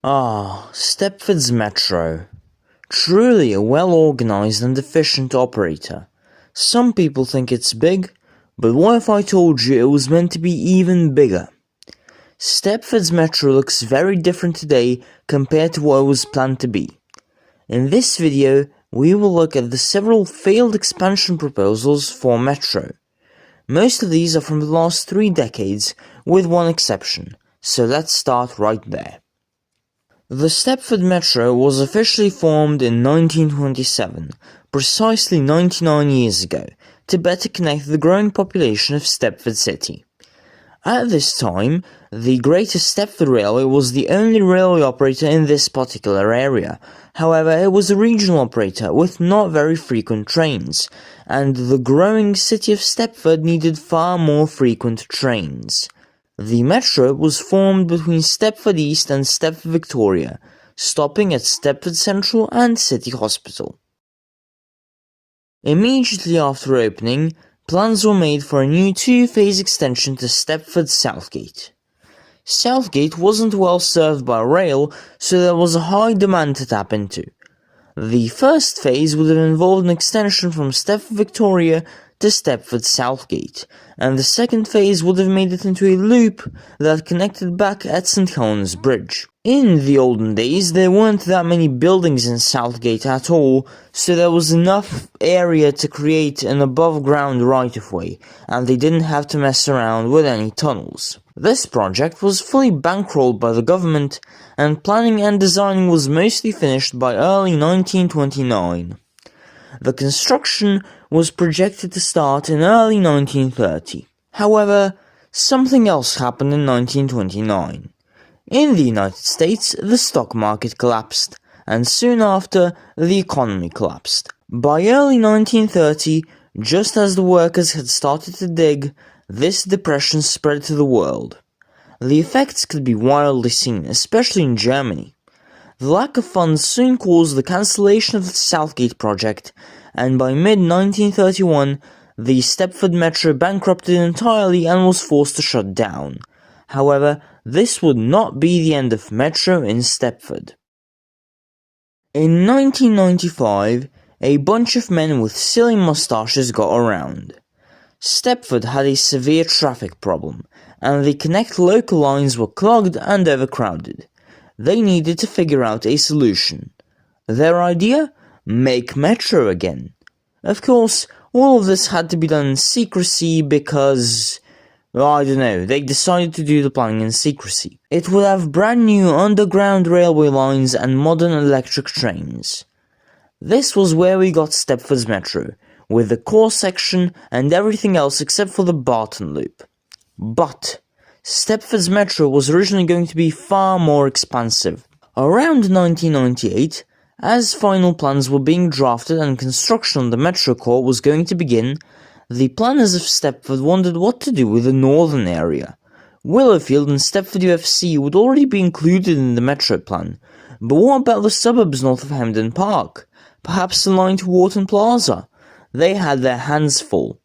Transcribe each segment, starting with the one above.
Stepford's Metro. Truly a well-organized and efficient operator. Some people think it's big, but what if I told you it was meant to be even bigger? Stepford's Metro looks very different today compared to what it was planned to be. In this video, we will look at the several failed expansion proposals for Metro. Most of these are from the last 3 decades, with one exception, so let's start right there. The Stepford Metro was officially formed in 1927, precisely 99 years ago, to better connect the growing population of Stepford City. At this time, the Greater Stepford Railway was the only railway operator in this particular area. However, it was a regional operator with not very frequent trains, and the growing city of Stepford needed far more frequent trains. The Metro was formed between Stepford East and Stepford Victoria, stopping at Stepford Central and City Hospital. Immediately after opening, plans were made for a new 2-phase extension to Stepford Southgate. Southgate wasn't well served by rail, so there was a high demand to tap into. The first phase would have involved an extension from Stepford Victoria to Stepford Southgate, and the second phase would have made it into a loop that connected back at St Helens Bridge. In the olden days, there weren't that many buildings in Southgate at all, so there was enough area to create an above-ground right-of-way, and they didn't have to mess around with any tunnels. This project was fully bankrolled by the government, and planning and designing was mostly finished by early 1929. The construction was projected to start in early 1930. However, something else happened in 1929. In the United States, the stock market collapsed, and soon after, the economy collapsed. By early 1930, just as the workers had started to dig, this depression spread to the world. The effects could be wildly seen, especially in Germany. The lack of funds soon caused the cancellation of the Southgate project, and by mid-1931, the Stepford Metro bankrupted entirely and was forced to shut down. However, this would not be the end of Metro in Stepford. In 1995, a bunch of men with silly mustaches got around. Stepford had a severe traffic problem, and the Connect local lines were clogged and overcrowded. They needed to figure out a solution. Their idea? Make Metro again. Of course, all of this had to be done in secrecy because, they decided to do the planning in secrecy. It would have brand new underground railway lines and modern electric trains. This was where we got Stepford's Metro, with the core section and everything else except for the Barton Loop. But Stepford's Metro was originally going to be far more expansive. Around 1998, as final plans were being drafted and construction on the Metro core was going to begin, the planners of Stepford wondered what to do with the northern area. Willowfield and Stepford UFC would already be included in the Metro plan, but what about the suburbs north of Hampden Park? Perhaps the line to Wharton Plaza? They had their hands full.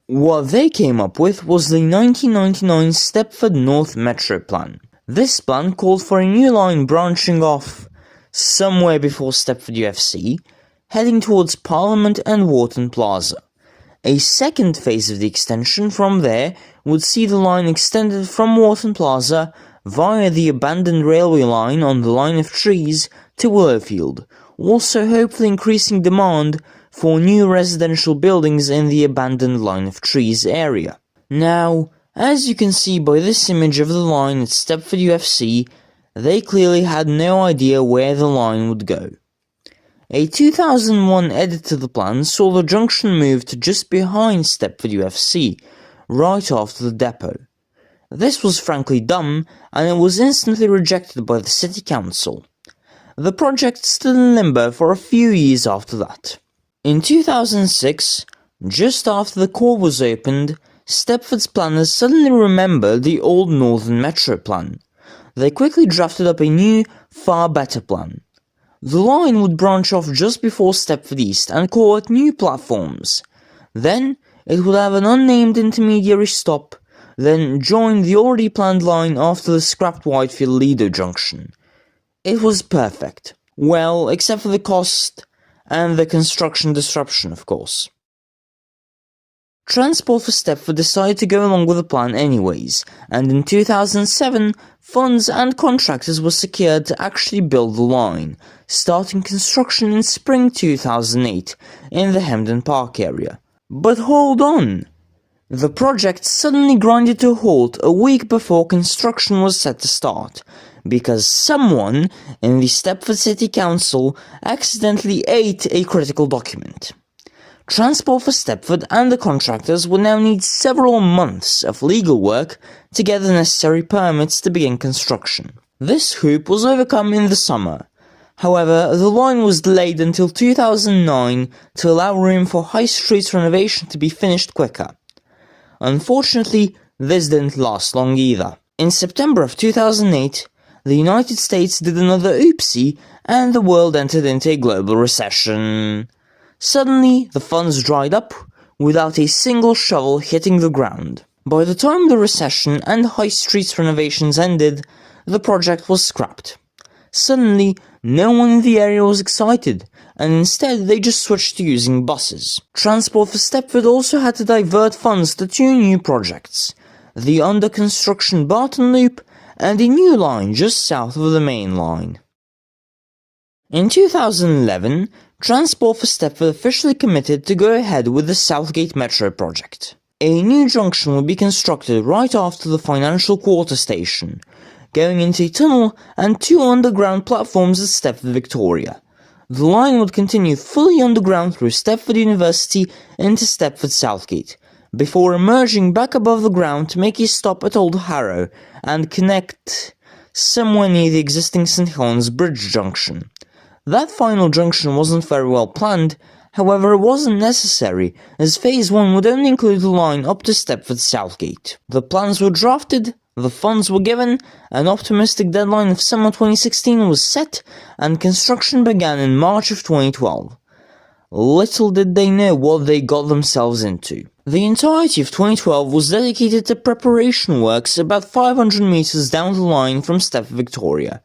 What they came up with was the 1999 Stepford North Metro plan. This plan called for a new line branching off somewhere before Stepford UFC, heading towards Parliament and Wharton Plaza. A second phase of the extension from there would see the line extended from Wharton Plaza via the abandoned railway line on the line of trees to Willowfield, also hopefully increasing demand for new residential buildings in the abandoned line of trees area. Now, as you can see by this image of the line at Stepford UFC, they clearly had no idea where the line would go. A 2001 edit to the plan saw the junction moved to just behind Stepford UFC, right after the depot. This was frankly dumb, and it was instantly rejected by the city council. The project stood in limbo for a few years after that. In 2006, just after the core was opened, Stepford's planners suddenly remembered the old Northern Metro plan. They quickly drafted up a new, far better plan. The line would branch off just before Stepford East and call it New Platforms. Then, it would have an unnamed intermediary stop, then joined the already planned line after the scrapped Whitefield-Lido junction. It was perfect. Well, except for the cost and the construction disruption, of course. Transport for Stepford decided to go along with the plan anyways, and in 2007, funds and contractors were secured to actually build the line, starting construction in spring 2008 in the Hemden Park area. But hold on! The project suddenly grinded to a halt a week before construction was set to start, because someone in the Stepford City Council accidentally ate a critical document. Transport for Stepford and the contractors would now need several months of legal work to get the necessary permits to begin construction. This hoop was overcome in the summer. However, the line was delayed until 2009 to allow room for High Street's renovation to be finished quicker. Unfortunately, this didn't last long either. In September of 2008, the United States did another oopsie and the world entered into a global recession. Suddenly, the funds dried up, without a single shovel hitting the ground. By the time the recession and High Street's renovations ended, the project was scrapped. Suddenly, no one in the area was excited, and instead they just switched to using buses. Transport for Stepford also had to divert funds to two new projects, the under-construction Barton Loop and a new line just south of the main line. In 2011, Transport for Stepford officially committed to go ahead with the Southgate Metro project. A new junction will be constructed right after the Financial Quarter station, going into a tunnel and two underground platforms at Stepford, Victoria. The line would continue fully underground through Stepford University into Stepford Southgate, before emerging back above the ground to make a stop at Old Harrow and connect somewhere near the existing St Helens Bridge junction. That final junction wasn't very well planned, however it wasn't necessary, as Phase 1 would only include the line up to Stepford Southgate. The plans were drafted, the funds were given, an optimistic deadline of summer 2016 was set, and construction began in March of 2012. Little did they know what they got themselves into. The entirety of 2012 was dedicated to preparation works about 500 meters down the line from Stepford, Victoria.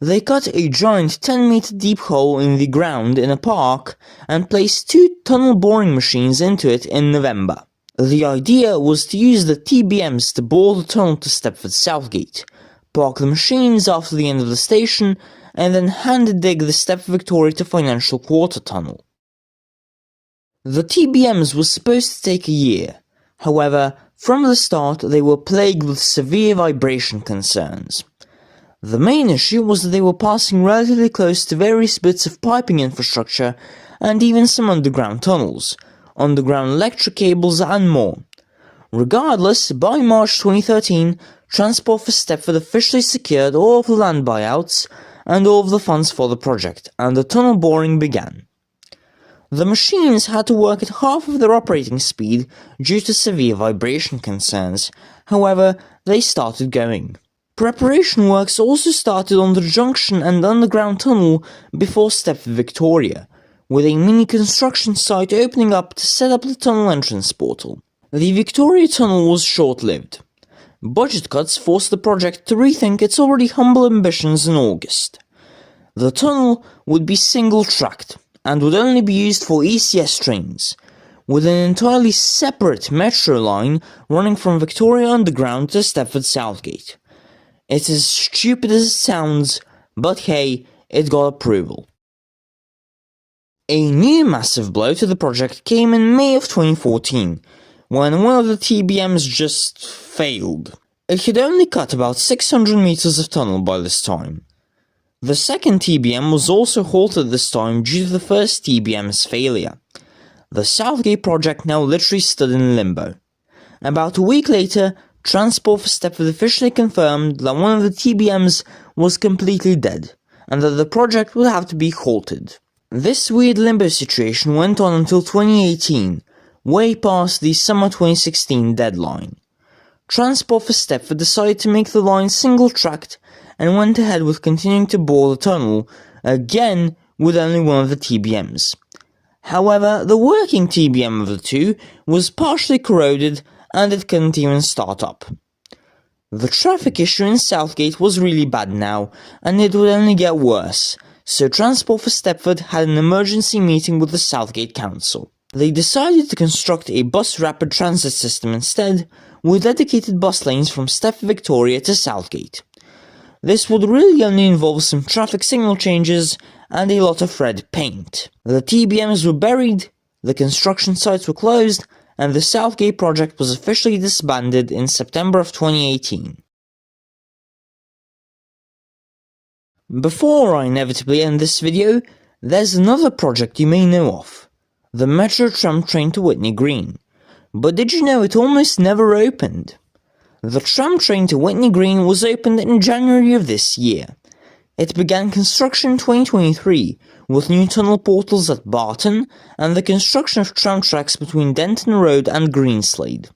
They cut a giant 10-meter deep hole in the ground in a park and placed two tunnel boring machines into it in November. The idea was to use the TBMs to bore the tunnel to Stepford Southgate, park the machines after the end of the station, and then hand-dig the Stepford Victoria to Financial Quarter tunnel. The TBMs was supposed to take a year. However, from the start they were plagued with severe vibration concerns. The main issue was that they were passing relatively close to various bits of piping infrastructure and even some underground tunnels, underground electric cables and more. Regardless, by March 2013, Transport for Stepford officially secured all of the land buyouts and all of the funds for the project, and the tunnel boring began. The machines had to work at half of their operating speed due to severe vibration concerns, however, they started going. Preparation works also started on the junction and underground tunnel before Stepford Victoria, with a mini construction site opening up to set up the tunnel entrance portal. The Victoria Tunnel was short-lived. Budget cuts forced the project to rethink its already humble ambitions in August. The tunnel would be single-tracked, and would only be used for ECS trains, with an entirely separate metro line running from Victoria Underground to Stepford Southgate. It's as stupid as it sounds, but hey, it got approval. A new massive blow to the project came in May of 2014, when one of the TBMs just failed. It could only cut about 600 meters of tunnel by this time. The second TBM was also halted this time due to the first TBM's failure. The Southgate project now literally stood in limbo. About a week later, Transport for Stepford officially confirmed that one of the TBMs was completely dead, and that the project would have to be halted. This weird limbo situation went on until 2018, way past the summer 2016 deadline. Transport for Stepford decided to make the line single-tracked and went ahead with continuing to bore the tunnel, again with only one of the TBMs. However, the working TBM of the two was partially corroded and it couldn't even start up. The traffic issue in Southgate was really bad now, and it would only get worse, so Transport for Stepford had an emergency meeting with the Southgate Council. They decided to construct a bus rapid transit system instead, with dedicated bus lanes from Stepford Victoria to Southgate. This would really only involve some traffic signal changes and a lot of red paint. The TBMs were buried, the construction sites were closed, and the Southgate project was officially disbanded in September of 2018. Before I inevitably end this video, there's another project you may know of, the Metro tram train to Whitney Green. But did you know it almost never opened? The tram train to Whitney Green was opened in January of this year. It began construction in 2023, with new tunnel portals at Barton and the construction of tram tracks between Denton Road and Greenslade.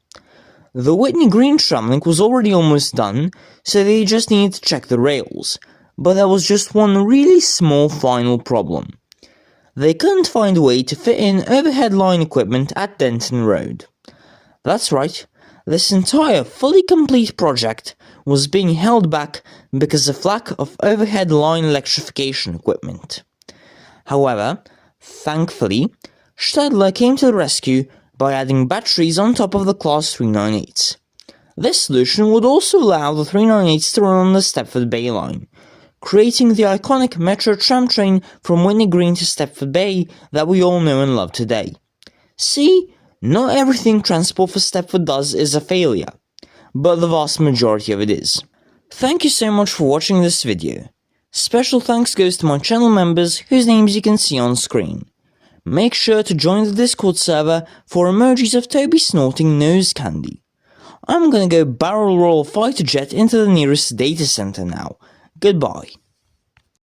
The Whitney Green tram link was already almost done, so they just needed to check the rails, but there was just one really small final problem. They couldn't find a way to fit in overhead line equipment at Denton Road. That's right, this entire fully complete project was being held back because of lack of overhead line electrification equipment. However, thankfully, Stadler came to the rescue by adding batteries on top of the Class 398s. This solution would also allow the 398s to run on the Stepford Bay line, creating the iconic Metro tram train from Whitney Green to Stepford Bay that we all know and love today. See, not everything Transport for Stepford does is a failure, but the vast majority of it is. Thank you so much for watching this video. Special thanks goes to my channel members whose names you can see on screen. Make sure to join the Discord server for emojis of Toby snorting nose candy. I'm gonna go barrel roll a fighter jet into the nearest data center now. Goodbye.